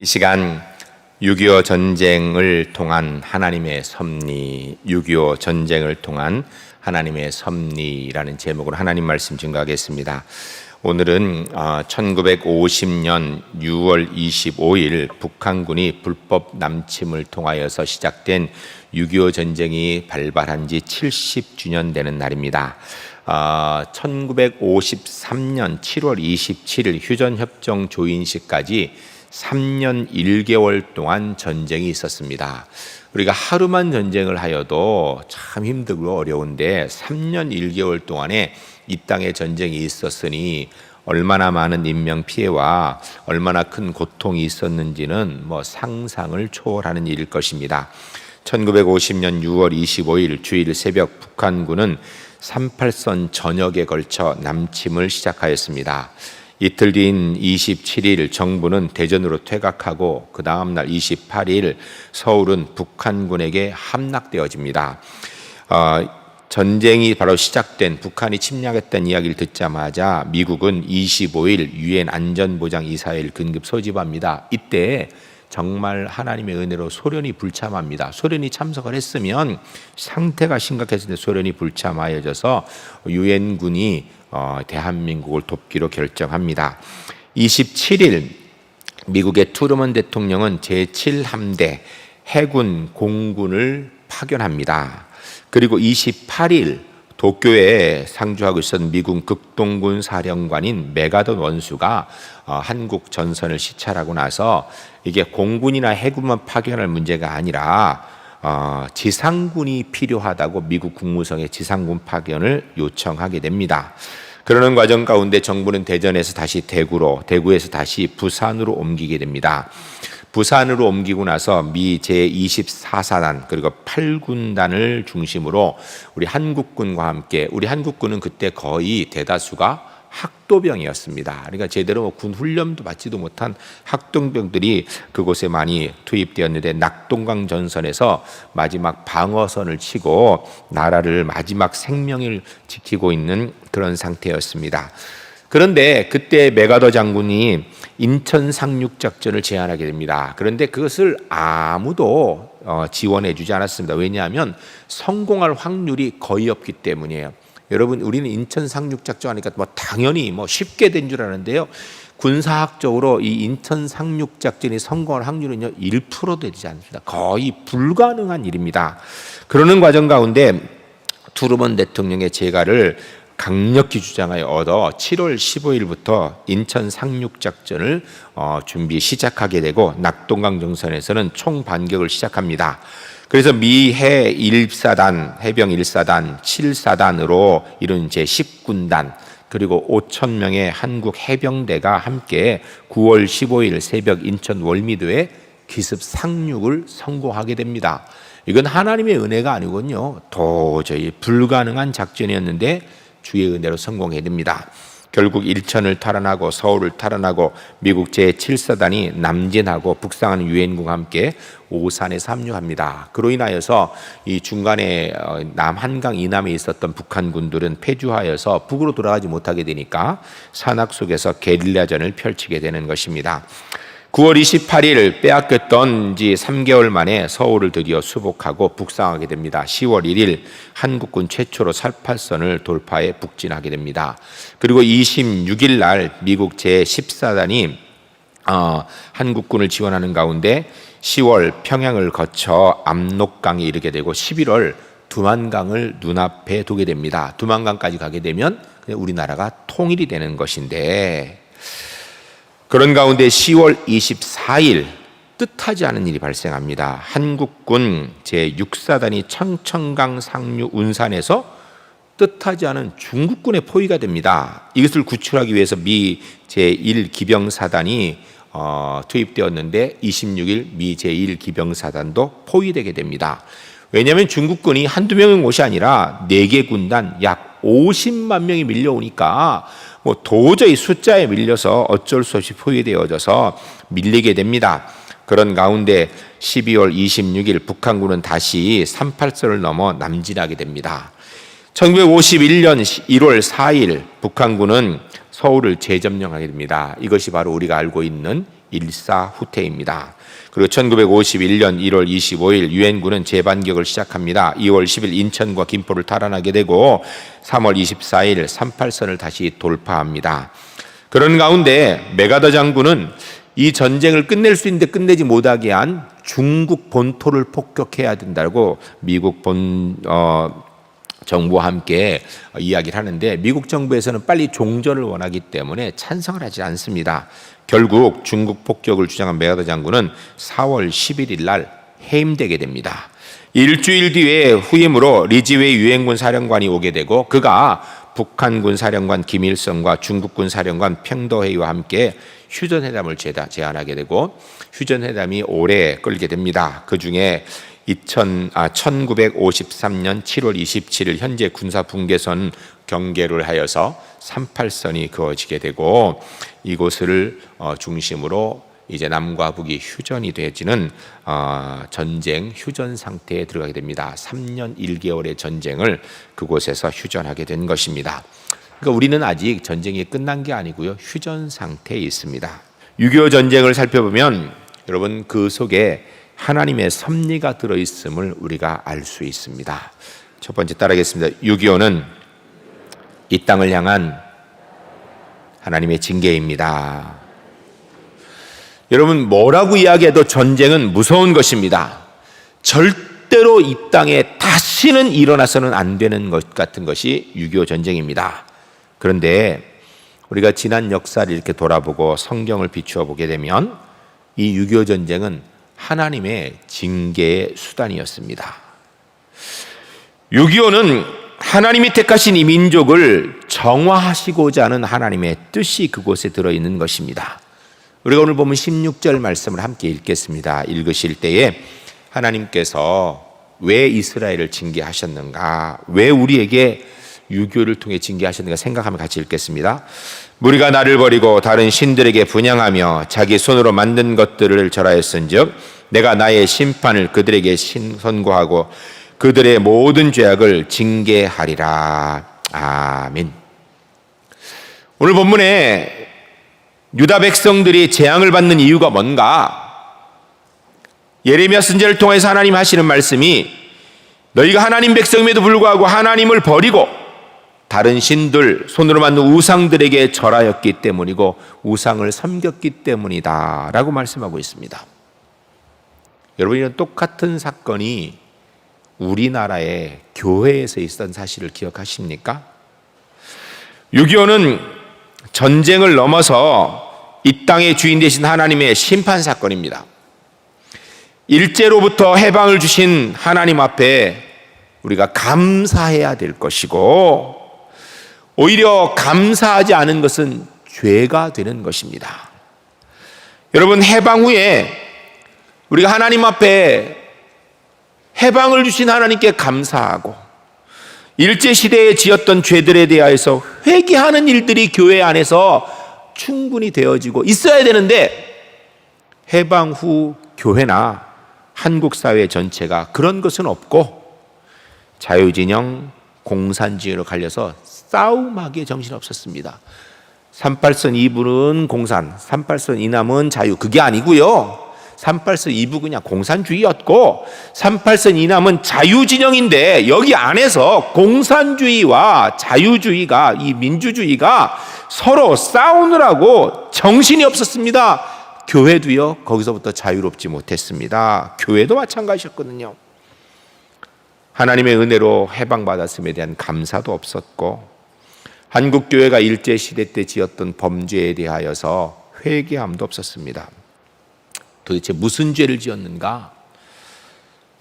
이 시간 6.25 전쟁을 통한 하나님의 섭리, 6.25 전쟁을 통한 하나님의 섭리라는 제목으로 하나님 말씀 증거하겠습니다. 오늘은 1950년 6월 25일 북한군이 불법 남침을 통하여서 시작된 6.25 전쟁이 발발한 지 70주년 되는 날입니다. 1953년 7월 27일 휴전협정 조인식까지 3년 1개월 동안 전쟁이 있었습니다. 우리가 하루만 전쟁을 하여도 참 힘들고 어려운데 3년 1개월 동안에 이 땅에 전쟁이 있었으니 얼마나 많은 인명 피해와 얼마나 큰 고통이 있었는지는 상상을 초월하는 일일 것입니다. 1950년 6월 25일 주일 새벽 북한군은 38선 전역에 걸쳐 남침을 시작하였습니다. 이틀 뒤인 27일 정부는 대전으로 퇴각하고 그 다음 날 28일 서울은 북한군에게 함락되어집니다. 전쟁이 바로 시작된 북한이 침략했다는 이야기를 듣자마자 미국은 25일 유엔 안전보장이사회를 긴급 소집합니다. 이때 정말 하나님의 은혜로 소련이 불참합니다. 소련이 참석을 했으면 상태가 심각했을 때 소련이 불참하여져서 유엔군이 대한민국을 돕기로 결정합니다. 27일 미국의 트루먼 대통령은 제7함대 해군 공군을 파견합니다. 그리고 28일 도쿄에 상주하고 있었던 미국 극동군 사령관인 메가던 원수가 한국 전선을 시찰하고 나서 이게 공군이나 해군만 파견할 문제가 아니라 지상군이 필요하다고 미국 국무성에 지상군 파견을 요청하게 됩니다. 그러는 과정 가운데 정부는 대전에서 다시 대구에서 다시 부산으로 옮기게 됩니다. 부산으로 옮기고 나서 미 제24사단 그리고 8군단을 중심으로 우리 한국군과 함께, 우리 한국군은 그때 거의 대다수가 학도병이었습니다. 그러니까 제대로 군 훈련도 받지도 못한 학도병들이 그곳에 많이 투입되었는데 낙동강 전선에서 마지막 방어선을 치고 나라를 마지막 생명을 지키고 있는 그런 상태였습니다. 그런데 그때 메가더 장군이 인천 상륙작전을 제안하게 됩니다. 그런데 그것을 아무도 지원해 주지 않았습니다. 왜냐하면 성공할 확률이 거의 없기 때문이에요. 여러분, 우리는 인천 상륙작전 하니까 당연히 쉽게 된 줄 아는데요. 군사학적으로 이 인천 상륙작전이 성공할 확률은요 1%도 되지 않습니다. 거의 불가능한 일입니다. 그러는 과정 가운데 트루먼 대통령의 재가를 강력히 주장하여 얻어 7월 15일부터 인천 상륙작전을 시작하게 되고 낙동강 정선에서는 총반격을 시작합니다. 그래서 미해 1사단, 해병 1사단, 7사단으로 이룬 제10군단 그리고 5,000명의 한국 해병대가 함께 9월 15일 새벽 인천 월미도에 기습 상륙을 성공하게 됩니다. 이건 하나님의 은혜가 아니군요. 도저히 불가능한 작전이었는데 주의 은혜로 성공해야 됩니다. 결국 일천을 탈환하고 서울을 탈환하고 미국 제7사단이 남진하고 북상하는 유엔군과 함께 오산에 합류합니다. 그로 인하여서 이 중간에 남한강 이남에 있었던 북한군들은 패주하여서 북으로 돌아가지 못하게 되니까 산악 속에서 게릴라전을 펼치게 되는 것입니다. 9월 28일 빼앗겼던 지 3개월 만에 서울을 드디어 수복하고 북상하게 됩니다. 10월 1일 한국군 최초로 38선을 돌파해 북진하게 됩니다. 그리고 26일 날 미국 제14단이 한국군을 지원하는 가운데 10월 평양을 거쳐 압록강에 이르게 되고 11월 두만강을 눈앞에 두게 됩니다. 두만강까지 가게 되면 우리나라가 통일이 되는 것인데, 그런 가운데 10월 24일 뜻하지 않은 일이 발생합니다. 한국군 제6사단이 청천강 상류 운산에서 뜻하지 않은 중국군의 포위가 됩니다. 이것을 구출하기 위해서 미 제1기병사단이 투입되었는데 26일 미 제1기병사단도 포위되게 됩니다. 왜냐하면 중국군이 한두 명의 곳이 아니라 4개 군단 약 50만 명이 밀려오니까 도저히 숫자에 밀려서 어쩔 수 없이 포위되어져서 밀리게 됩니다. 그런 가운데 12월 26일 북한군은 다시 38선을 넘어 남진하게 됩니다. 1951년 1월 4일 북한군은 서울을 재점령하게 됩니다. 이것이 바로 우리가 알고 있는 일사후퇴입니다. 그리고 1951년 1월 25일 유엔군은 재반격을 시작합니다. 2월 10일 인천과 김포를 탈환하게 되고 3월 24일 38선을 다시 돌파합니다. 그런 가운데 메가더 장군은 이 전쟁을 끝낼 수 있는데 끝내지 못하게 한 중국 본토를 폭격해야 된다고 미국 정부와 함께 이야기를 하는데, 미국 정부에서는 빨리 종전을 원하기 때문에 찬성을 하지 않습니다. 결국 중국 폭격을 주장한 메가더 장군은 4월 11일 날 해임되게 됩니다. 일주일 뒤에 후임으로 리지웨이 유엔군 사령관이 오게 되고, 그가 북한군 사령관 김일성과 중국군 사령관 팽더회의와 함께 휴전회담을 제안하게 되고, 휴전회담이 오래 끌게 됩니다. 그 중에 1953년 7월 27일 현재 군사 분계선 경계를 하여서 38선이 그어지게 되고, 이곳을 중심으로 이제 남과 북이 휴전이 되어지는 전쟁 휴전 상태에 들어가게 됩니다. 3년 1개월의 전쟁을 그곳에서 휴전하게 된 것입니다. 그러니까 우리는 아직 전쟁이 끝난 게 아니고요, 휴전 상태에 있습니다. 6.25 전쟁을 살펴보면 여러분 그 속에 하나님의 섭리가 들어있음을 우리가 알 수 있습니다. 첫 번째 따라하겠습니다. 6.25는 이 땅을 향한 하나님의 징계입니다. 여러분, 뭐라고 이야기해도 전쟁은 무서운 것입니다. 절대로 이 땅에 다시는 일어나서는 안 되는 것 같은 것이 6.25 전쟁입니다. 그런데 우리가 지난 역사를 이렇게 돌아보고 성경을 비추어 보게 되면 이 6.25 전쟁은 하나님의 징계의 수단이었습니다. 6.25는 하나님이 택하신 이 민족을 정화하시고자 하는 하나님의 뜻이 그곳에 들어있는 것입니다. 우리가 오늘 보면 16절 말씀을 함께 읽겠습니다. 읽으실 때에 하나님께서 왜 이스라엘을 징계하셨는가, 왜 우리에게 6.25를 통해 징계하셨는가 생각하며 같이 읽겠습니다. 무리가 나를 버리고 다른 신들에게 분향하며 자기 손으로 만든 것들을 절하였은즉 내가 나의 심판을 그들에게 선고하고 그들의 모든 죄악을 징계하리라. 아멘. 오늘 본문에 유다 백성들이 재앙을 받는 이유가 뭔가? 예레미야 선지자를 통해서 하나님 하시는 말씀이 너희가 하나님 백성임에도 불구하고 하나님을 버리고 다른 신들, 손으로 만든 우상들에게 절하였기 때문이고 우상을 섬겼기 때문이다 라고 말씀하고 있습니다. 여러분, 이런 똑같은 사건이 우리나라의 교회에서 있었던 사실을 기억하십니까? 6.25는 전쟁을 넘어서 이 땅의 주인 되신 하나님의 심판 사건입니다. 일제로부터 해방을 주신 하나님 앞에 우리가 감사해야 될 것이고, 오히려 감사하지 않은 것은 죄가 되는 것입니다. 여러분, 해방 후에 우리가 하나님 앞에 해방을 주신 하나님께 감사하고 일제시대에 지었던 죄들에 대하여서 회개하는 일들이 교회 안에서 충분히 되어지고 있어야 되는데, 해방 후 교회나 한국 사회 전체가 그런 것은 없고 자유진영, 공산주의로 갈려서 싸움하기에 정신없었습니다. 38선 2부는 공산, 38선 이남은 자유, 그게 아니고요. 38선 2부 그냥 공산주의였고 38선 이남은 자유진영인데, 여기 안에서 공산주의와 자유주의가, 이 민주주의가 서로 싸우느라고 정신이 없었습니다. 교회도요, 거기서부터 자유롭지 못했습니다. 교회도 마찬가지였거든요. 하나님의 은혜로 해방받았음에 대한 감사도 없었고, 한국교회가 일제시대 때 지었던 범죄에 대하여서 회개함도 없었습니다. 도대체 무슨 죄를 지었는가?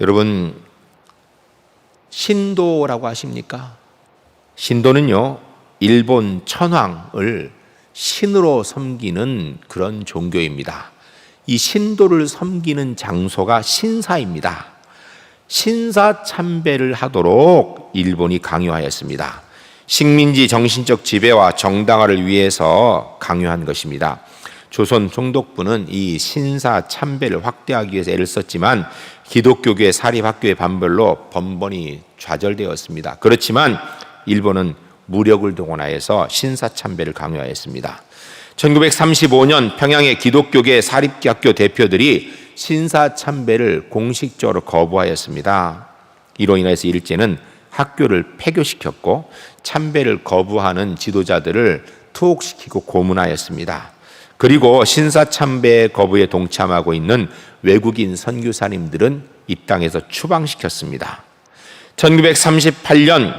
여러분, 신도라고 아십니까? 신도는요, 일본 천황을 신으로 섬기는 그런 종교입니다. 이 신도를 섬기는 장소가 신사입니다. 신사 참배를 하도록 일본이 강요하였습니다. 식민지 정신적 지배와 정당화를 위해서 강요한 것입니다. 조선 총독부는 이 신사 참배를 확대하기 위해서 애를 썼지만 기독교계 사립학교의 반발로 번번이 좌절되었습니다. 그렇지만 일본은 무력을 동원하여서 신사참배를 강요하였습니다. 1935년 평양의 기독교계 사립학교 대표들이 신사참배를 공식적으로 거부하였습니다. 이로 인해서 일제는 학교를 폐교시켰고 참배를 거부하는 지도자들을 투옥시키고 고문하였습니다. 그리고 신사참배 거부에 동참하고 있는 외국인 선교사님들은 이 땅에서 추방시켰습니다. 1938년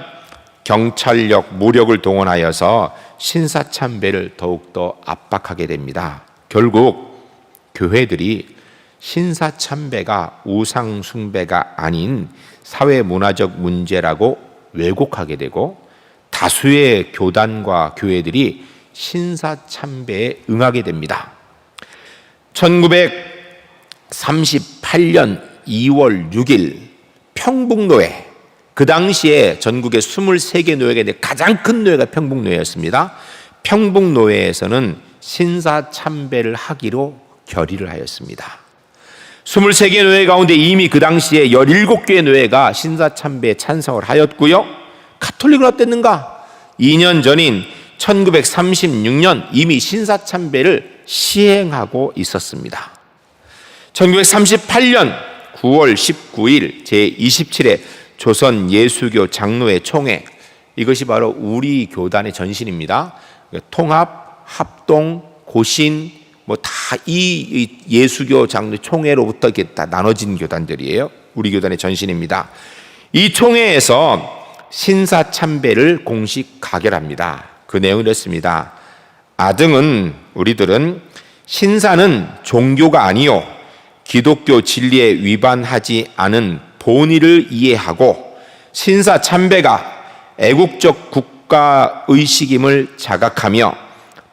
경찰력, 무력을 동원하여서 신사참배를 더욱더 압박하게 됩니다. 결국 교회들이 신사참배가 우상숭배가 아닌 사회문화적 문제라고 왜곡하게 되고 다수의 교단과 교회들이 신사참배에 응하게 됩니다. 1938년 2월 6일 평북노회, 그 당시에 전국에 23개 노회가 있는데 가장 큰 노회가 평북노회였습니다. 평북노회에서는 신사참배를 하기로 결의를 하였습니다. 23개 노회 가운데 이미 그 당시에 17개의 노회가 신사참배에 찬성을 하였고요. 가톨릭은 어땠는가? 2년 전인 1936년 이미 신사참배를 시행하고 있었습니다. 1938년 9월 19일 제27회 조선 예수교 장로회 총회, 이것이 바로 우리 교단의 전신입니다. 통합, 합동, 고신 다 이 예수교 장로 총회로부터 이렇게 다 나눠진 교단들이에요. 우리 교단의 전신입니다. 이 총회에서 신사참배를 공식 가결합니다. 그 내용을 이렇습니다. 아등은 우리들은 신사는 종교가 아니요 기독교 진리에 위반하지 않은 본의를 이해하고 신사참배가 애국적 국가의식임을 자각하며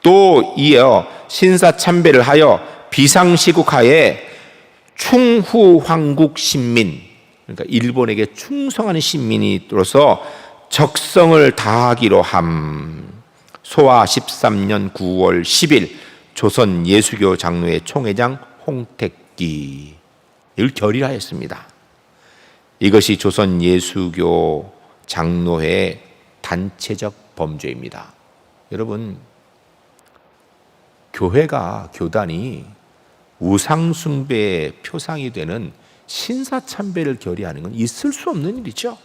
또 이어 신사참배를 하여 비상시국하에 충후황국 신민, 그러니까 일본에게 충성하는 신민으로서 적성을 다하기로 함. 소화 13년 9월 10일 조선 예수교 장로회 총회장 홍택기, 이걸 결의하였습니다. 이것이 조선 예수교 장로회의 단체적 범죄입니다. 여러분, 교회가, 교단이 우상숭배의 표상이 되는 신사참배를 결의하는 건 있을 수 없는 일이죠.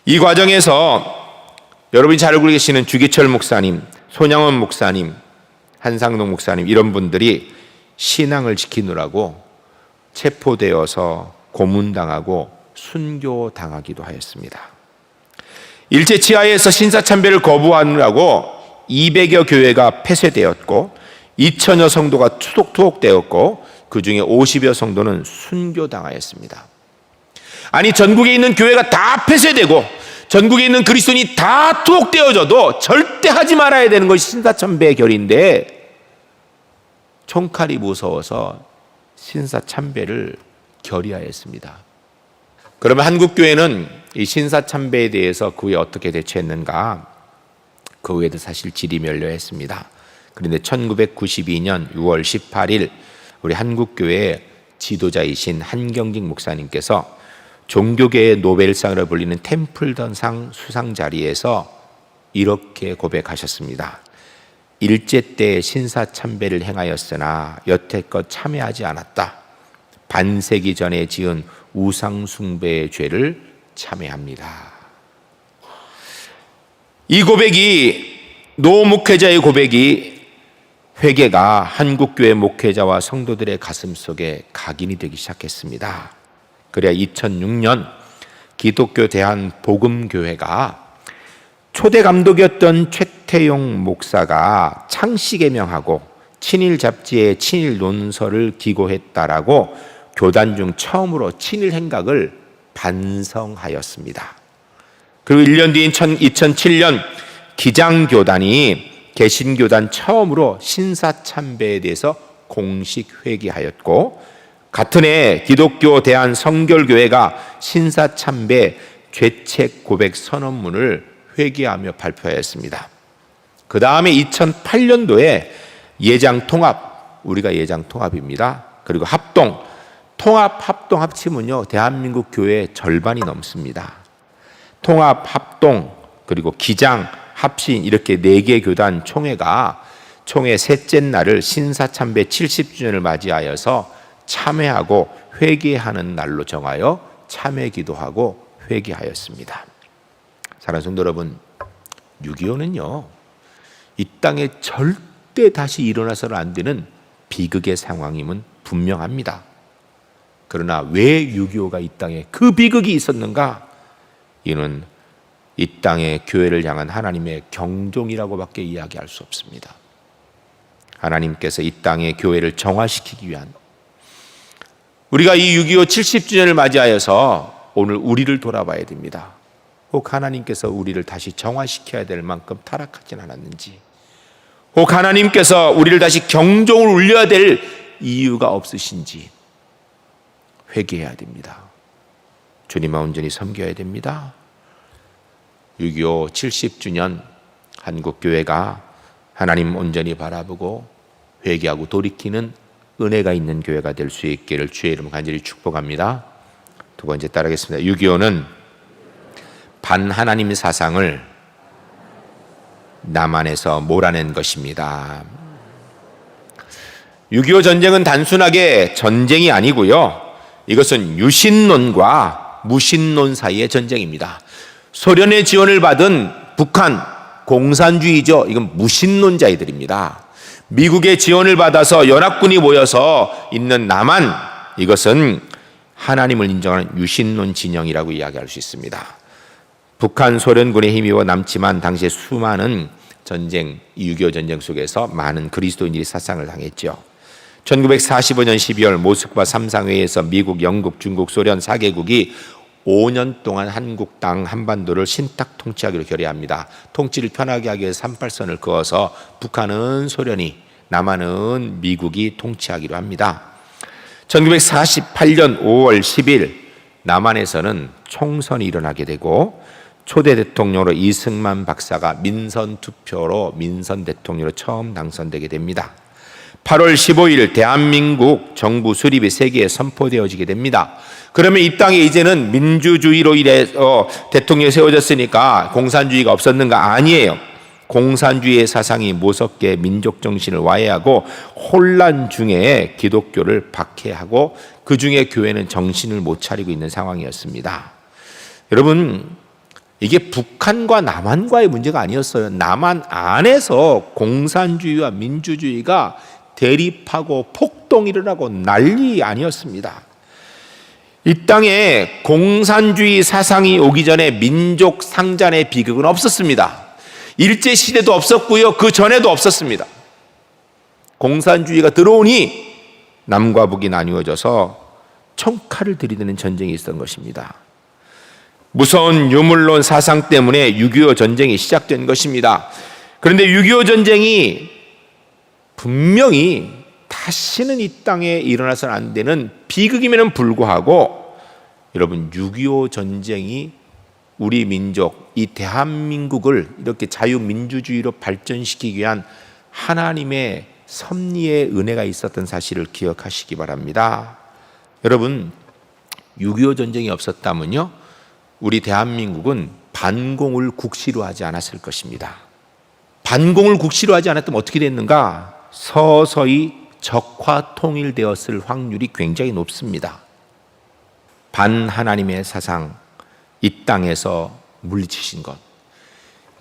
이 과정에서 여러분이 잘 알고 계시는 주기철 목사님, 손양원 목사님, 한상동 목사님, 이런 분들이 신앙을 지키느라고 체포되어서 고문당하고 순교당하기도 하였습니다. 일제 치하에서 신사참배를 거부하느라고 200여 교회가 폐쇄되었고 2천여 성도가 투옥되었고 그 중에 50여 성도는 순교당하였습니다. 아니, 전국에 있는 교회가 다 폐쇄되고 전국에 있는 그리스도인이 다 투옥되어져도 절대 하지 말아야 되는 것이 신사참배의 결의인데 총칼이 무서워서 신사참배를 결의하였습니다. 그러면 한국교회는 이 신사참배에 대해서 그 후에 어떻게 대처했는가? 그 후에도 사실 지리멸렬했습니다. 그런데 1992년 6월 18일 우리 한국교회 지도자이신 한경직 목사님께서 종교계의 노벨상으로 불리는 템플던상 수상 자리에서 이렇게 고백하셨습니다. 일제 때 신사참배를 행하였으나 여태껏 참여하지 않았다. 반세기 전에 지은 우상숭배의 죄를 참여합니다. 이 고백이, 노 목회자의 고백이 회개가 한국교회 목회자와 성도들의 가슴속에 각인이 되기 시작했습니다. 그래야 2006년 기독교 대한복음교회가 초대 감독이었던 최태용 목사가 창씨 개명하고 친일 잡지에 친일 논설을 기고했다라고 교단 중 처음으로 친일 행각을 반성하였습니다. 그리고 1년 뒤인 2007년 기장교단이 개신교단 처음으로 신사참배에 대해서 공식 회개하였고, 같은 해 기독교 대한성결교회가 신사참배 죄책 고백 선언문을 회개하며 발표하였습니다. 그 다음에 2008년도에 예장통합, 우리가 예장통합입니다. 그리고 합동, 통합, 합치면요 대한민국 교회의 절반이 넘습니다. 통합, 합동, 그리고 기장, 합신 이렇게 4개 교단 총회가 총회 셋째 날을 신사참배 70주년을 맞이하여서 참회하고 회개하는 날로 정하여 참회 기도하고 회개하였습니다. 사랑하는 성도 여러분, 6.25는요 이 땅에 절대 다시 일어나서는 안 되는 비극의 상황임은 분명합니다. 그러나 왜 6.25가 이 땅에 그 비극이 있었는가? 이는 이 땅의 교회를 향한 하나님의 경종이라고밖에 이야기할 수 없습니다. 하나님께서 이 땅의 교회를 정화시키기 위한, 우리가 이 6.25 70주년을 맞이하여서 오늘 우리를 돌아봐야 됩니다. 혹 하나님께서 우리를 다시 정화시켜야 될 만큼 타락하진 않았는지, 혹 하나님께서 우리를 다시 경종을 울려야 될 이유가 없으신지 회개해야 됩니다. 주님만 온전히 섬겨야 됩니다. 6.25 70주년 한국교회가 하나님 온전히 바라보고 회개하고 돌이키는 은혜가 있는 교회가 될 수 있기를 주의 이름 간절히 축복합니다. 두 번째 따르겠습니다. 6.25는 반하나님 사상을 남한에서 몰아낸 것입니다. 6.25 전쟁은 단순하게 전쟁이 아니고요, 이것은 유신론과 무신론 사이의 전쟁입니다. 소련의 지원을 받은 북한, 공산주의죠. 이건 무신론자들입니다. 미국의 지원을 받아서 연합군이 모여서 있는 남한, 이것은 하나님을 인정하는 유신론 진영이라고 이야기할 수 있습니다. 북한 소련군에 힘입어 남지만 당시에 수많은 전쟁, 6.25 전쟁 속에서 많은 그리스도인들이 사상을 당했죠. 1945년 12월 모스크바 3상회의에서 미국, 영국, 중국, 소련 4개국이 5년 동안 한국 땅 한반도를 신탁 통치하기로 결의합니다. 통치를 편하게 하기 위해서 38선을 그어서 북한은 소련이, 남한은 미국이 통치하기로 합니다. 1948년 5월 10일 남한에서는 총선이 일어나게 되고 초대 대통령으로 이승만 박사가 민선 투표로 민선 대통령으로 처음 당선되게 됩니다. 8월 15일 대한민국 정부 수립이 세계에 선포되어지게 됩니다. 그러면 이 땅에 이제는 민주주의로 인해서 대통령이 세워졌으니까 공산주의가 없었는가? 아니에요. 공산주의의 사상이 무섭게 민족 정신을 와해하고 혼란 중에 기독교를 박해하고 그 중에 교회는 정신을 못 차리고 있는 상황이었습니다. 여러분, 이게 북한과 남한과의 문제가 아니었어요. 남한 안에서 공산주의와 민주주의가 대립하고 폭동이 일어나고 난리 아니었습니다. 이 땅에 공산주의 사상이 오기 전에 민족 상잔의 비극은 없었습니다. 일제시대도 없었고요, 그 전에도 없었습니다. 공산주의가 들어오니 남과 북이 나뉘어져서 총칼을 들이대는 전쟁이 있었던 것입니다. 무서운 유물론 사상 때문에 6.25 전쟁이 시작된 것입니다. 그런데 6.25 전쟁이 분명히 다시는 이 땅에 일어나서는 안 되는 비극임에는 불구하고, 여러분, 6.25 전쟁이 우리 민족, 이 대한민국을 이렇게 자유민주주의로 발전시키기 위한 하나님의 섭리의 은혜가 있었던 사실을 기억하시기 바랍니다. 여러분, 6.25 전쟁이 없었다면요, 우리 대한민국은 반공을 국시로 하지 않았을 것입니다. 반공을 국시로 하지 않았다면 어떻게 됐는가? 서서히 적화 통일되었을 확률이 굉장히 높습니다. 반하나님의 사상, 이 땅에서 물리치신 것,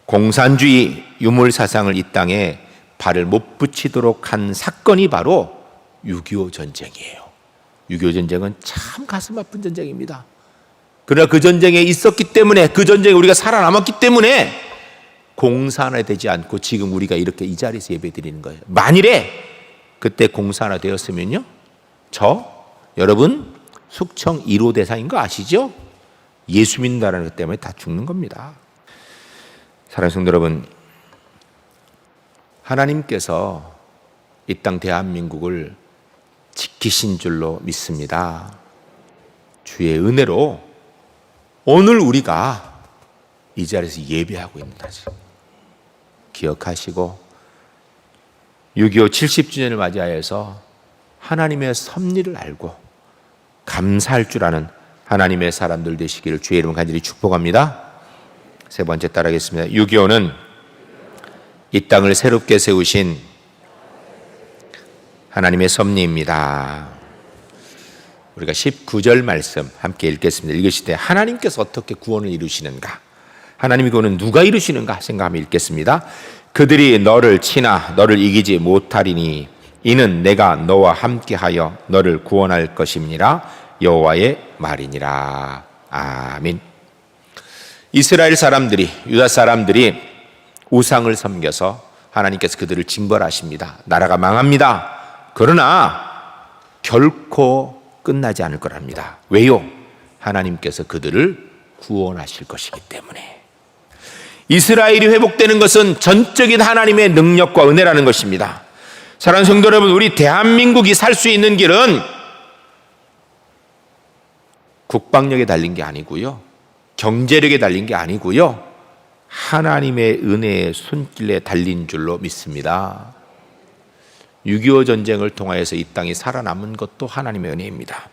공산주의 유물 사상을 이 땅에 발을 못 붙이도록 한 사건이 바로 6.25 전쟁이에요. 6.25 전쟁은 참 가슴 아픈 전쟁입니다. 그러나 그 전쟁에 있었기 때문에, 그 전쟁에 우리가 살아남았기 때문에 공산화되지 않고 지금 우리가 이렇게 이 자리에서 예배드리는 거예요. 만일에 그때 공산화되었으면요, 여러분 숙청 1호 대상인 거 아시죠? 예수 믿는다는 것 때문에 다 죽는 겁니다. 사랑하는 성도 여러분, 하나님께서 이 땅 대한민국을 지키신 줄로 믿습니다. 주의 은혜로 오늘 우리가 이 자리에서 예배하고 있는 거지. 기억하시고 6.25 70주년을 맞이하여서 하나님의 섭리를 알고 감사할 줄 아는 하나님의 사람들 되시기를 주의 이름으로 간절히 축복합니다. 세 번째 따라하겠습니다. 6.25는 이 땅을 새롭게 세우신 하나님의 섭리입니다. 우리가 19절 말씀 함께 읽겠습니다. 읽으실 때 하나님께서 어떻게 구원을 이루시는가, 하나님의 구원은 누가 이루시는가 생각하며 읽겠습니다. 그들이 너를 치나 너를 이기지 못하리니 이는 내가 너와 함께하여 너를 구원할 것임이니라 여호와의 말이니라. 아멘. 이스라엘 사람들이, 유다 사람들이 우상을 섬겨서 하나님께서 그들을 징벌하십니다. 나라가 망합니다. 그러나 결코 끝나지 않을 거랍니다. 왜요? 하나님께서 그들을 구원하실 것이기 때문에. 이스라엘이 회복되는 것은 전적인 하나님의 능력과 은혜라는 것입니다. 사랑하는 성도 여러분, 우리 대한민국이 살 수 있는 길은 국방력에 달린 게 아니고요, 경제력에 달린 게 아니고요, 하나님의 은혜의 손길에 달린 줄로 믿습니다. 6.25 전쟁을 통하여서 이 땅이 살아남은 것도 하나님의 은혜입니다.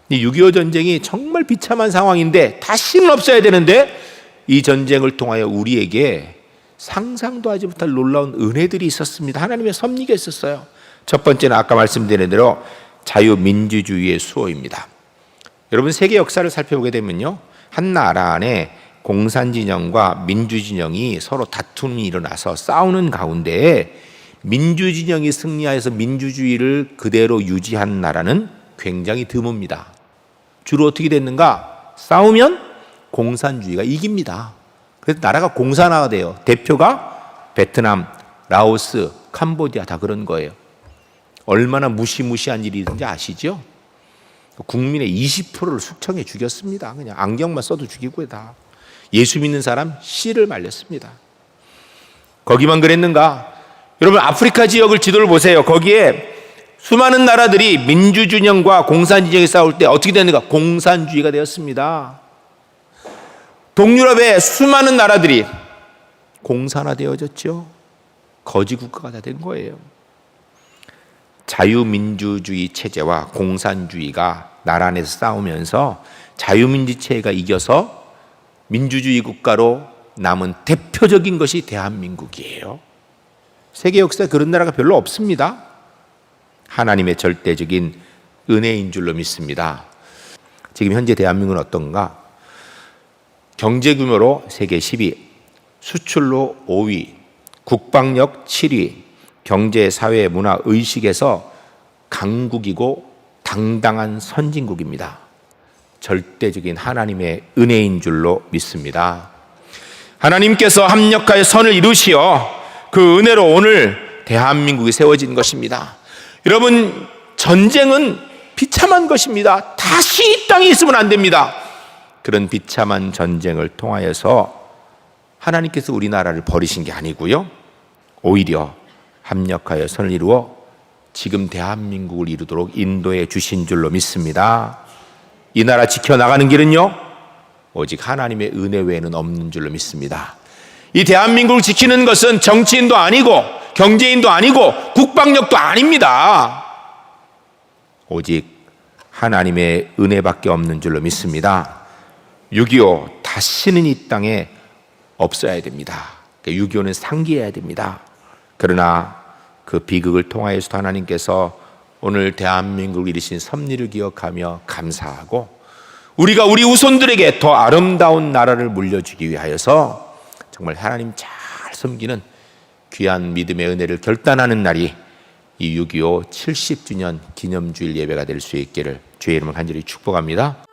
이 6.25 전쟁이 정말 비참한 상황인데 다시는 없어야 되는데, 이 전쟁을 통하여 우리에게 상상도 하지 못할 놀라운 은혜들이 있었습니다. 하나님의 섭리가 있었어요. 첫 번째는 아까 말씀드린 대로 자유민주주의의 수호입니다. 여러분, 세계 역사를 살펴보게 되면요, 한 나라 안에 공산진영과 민주진영이 서로 다툼이 일어나서 싸우는 가운데 민주진영이 승리하여서 민주주의를 그대로 유지한 나라는 굉장히 드뭅니다. 주로 어떻게 됐는가? 싸우면 공산주의가 이깁니다. 그래서 나라가 공산화가 돼요. 대표가 베트남, 라오스, 캄보디아 다 그런 거예요. 얼마나 무시무시한 일이든지 아시죠? 국민의 20%를 숙청해 죽였습니다. 그냥 안경만 써도 죽이고 다. 예수 믿는 사람 씨를 말렸습니다. 거기만 그랬는가? 여러분, 아프리카 지역을 지도를 보세요. 거기에 수많은 나라들이 민주진영과 공산진영이 싸울 때 어떻게 됐는가? 공산주의가 되었습니다. 동유럽의 수많은 나라들이 공산화되어졌죠. 거지 국가가 다 된 거예요. 자유민주주의 체제와 공산주의가 나라 안에서 싸우면서 자유민주 체제가 이겨서 민주주의 국가로 남은 대표적인 것이 대한민국이에요. 세계 역사에 그런 나라가 별로 없습니다. 하나님의 절대적인 은혜인 줄로 믿습니다. 지금 현재 대한민국은 어떤가? 경제 규모로 세계 10위, 수출로 5위, 국방력 7위, 경제, 사회, 문화, 의식에서 강국이고 당당한 선진국입니다. 절대적인 하나님의 은혜인 줄로 믿습니다. 하나님께서 합력하여 선을 이루시어 그 은혜로 오늘 대한민국이 세워진 것입니다. 여러분, 전쟁은 비참한 것입니다. 다시 이 땅에 있으면 안 됩니다. 그런 비참한 전쟁을 통하여서 하나님께서 우리나라를 버리신 게 아니고요, 오히려 합력하여 선을 이루어 지금 대한민국을 이루도록 인도해 주신 줄로 믿습니다. 이 나라 지켜나가는 길은요, 오직 하나님의 은혜 외에는 없는 줄로 믿습니다. 이 대한민국을 지키는 것은 정치인도 아니고 경제인도 아니고 국방력도 아닙니다. 오직 하나님의 은혜밖에 없는 줄로 믿습니다. 6.25 다시는 이 땅에 없어야 됩니다. 6.25는 상기해야 됩니다. 그러나 그 비극을 통하여서 하나님께서 오늘 대한민국을 이루신 섭리를 기억하며 감사하고, 우리가 우리 후손들에게 더 아름다운 나라를 물려주기 위하여서 정말 하나님 잘 섬기는 귀한 믿음의 은혜를 결단하는 날이 이 6.25 70주년 기념주일 예배가 될 수 있기를 주의 이름으로 간절히 축복합니다.